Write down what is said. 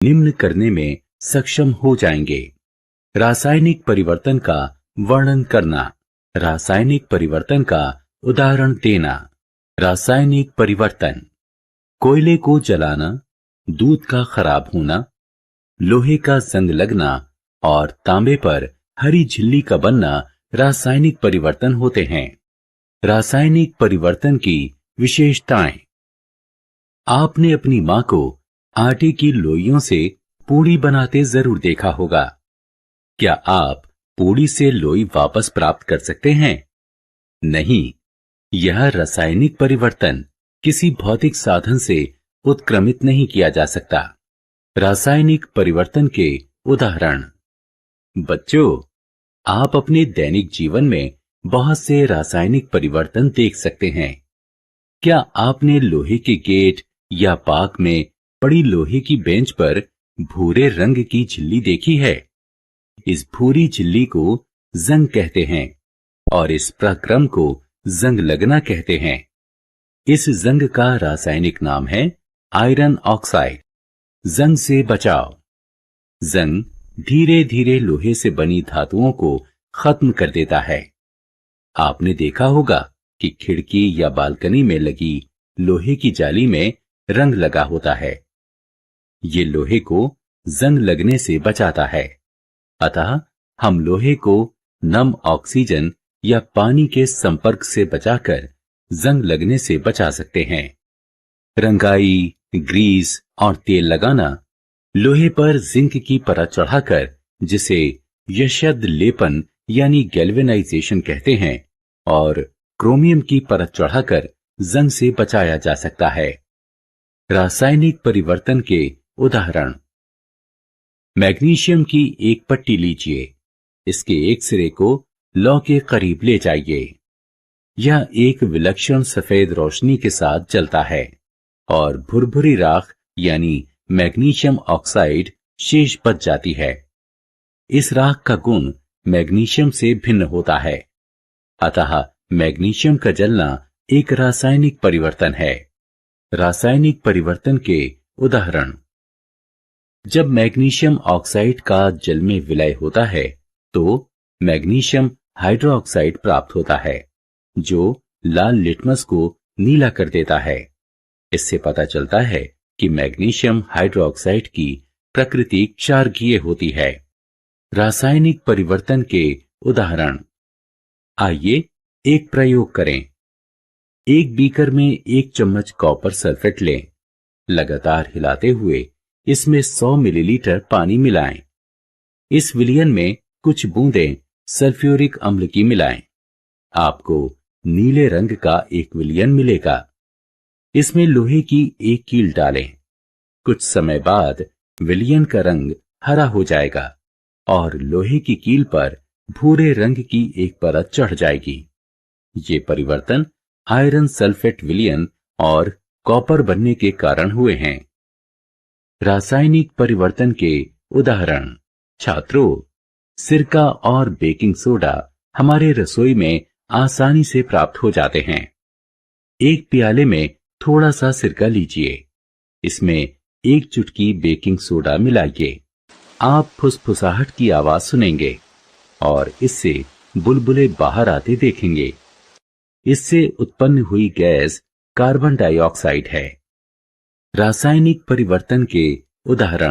निम्न करने में सक्षम हो जाएंगे। रासायनिक परिवर्तन का वर्णन करना, रासायनिक परिवर्तन का उदाहरण देना। रासायनिक परिवर्तन: कोयले को जलाना, दूध का खराब होना, लोहे का जंग लगना और तांबे पर हरी झिल्ली का बनना रासायनिक परिवर्तन होते हैं। रासायनिक परिवर्तन की विशेषताएं: आपने अपनी मां को आटे की लोइयों से पूड़ी बनाते जरूर देखा होगा। क्या आप पूड़ी से लोई वापस प्राप्त कर सकते हैं? नहीं, यह रासायनिक परिवर्तन किसी भौतिक साधन से उत्क्रमित नहीं किया जा सकता। रासायनिक परिवर्तन के उदाहरण: बच्चों, आप अपने दैनिक जीवन में बहुत से रासायनिक परिवर्तन देख सकते हैं। क्या आपने लोहे के गेट या पार्क में पड़ी लोहे की बेंच पर भूरे रंग की झिल्ली देखी है? इस भूरी झिल्ली को जंग कहते हैं और इस प्रक्रम को जंग लगना कहते हैं। इस जंग का रासायनिक नाम है आयरन ऑक्साइड। जंग से बचाव: जंग धीरे धीरे लोहे से बनी धातुओं को खत्म कर देता है। आपने देखा होगा कि खिड़की या बालकनी में लगी लोहे की जाली में रंग लगा होता है। ये लोहे को जंग लगने से बचाता है। अतः हम लोहे को नम ऑक्सीजन या पानी के संपर्क से बचाकर जंग लगने से बचा सकते हैं। रंगाई, ग्रीस और तेल लगाना: लोहे पर जिंक की परत चढ़ाकर, जिसे यशद लेपन यानी गैल्वेनाइजेशन कहते हैं, और क्रोमियम की परत चढ़ाकर जंग से बचाया जा सकता है। रासायनिक परिवर्तन के उदाहरण: मैग्नीशियम की एक पट्टी लीजिए, इसके एक सिरे को लौ के करीब ले जाइए। यह एक विलक्षण सफेद रोशनी के साथ जलता है और भुरभुरी राख यानी मैग्नीशियम ऑक्साइड शेष बच जाती है। इस राख का गुण मैग्नीशियम से भिन्न होता है, अतः मैग्नीशियम का जलना एक रासायनिक परिवर्तन है। रासायनिक परिवर्तन के उदाहरण: जब मैग्नीशियम ऑक्साइड का जल में विलय होता है तो मैग्नीशियम हाइड्रोक्साइड प्राप्त होता है, जो लाल लिटमस को नीला कर देता है। इससे पता चलता है कि मैग्नीशियम हाइड्रोक्साइड की प्रकृति क्षारकीय होती है। रासायनिक परिवर्तन के उदाहरण: आइए एक प्रयोग करें। एक बीकर में 1 चम्मच कॉपर सल्फेट लें। लगातार हिलाते हुए इसमें 100 मिलीलीटर पानी मिलाएं। इस विलयन में कुछ बूंदें सल्फ्यूरिक अम्ल की मिलाएं। आपको नीले रंग का एक विलयन मिलेगा। इसमें लोहे की एक कील डालें। कुछ समय बाद विलयन का रंग हरा हो जाएगा और लोहे की कील पर भूरे रंग की एक परत चढ़ जाएगी। ये परिवर्तन आयरन सल्फेट विलयन और कॉपर बनने के कारण हुए हैं। रासायनिक परिवर्तन के उदाहरण: छात्रों, सिरका और बेकिंग सोडा हमारे रसोई में आसानी से प्राप्त हो जाते हैं। एक प्याले में थोड़ा सा सिरका लीजिए, इसमें 1 चुटकी बेकिंग सोडा मिलाइए। आप फुसफुसाहट की आवाज सुनेंगे और इससे बुलबुले बाहर आते देखेंगे। इससे उत्पन्न हुई गैस कार्बन डाइऑक्साइड है। रासायनिक परिवर्तन के उदाहरण: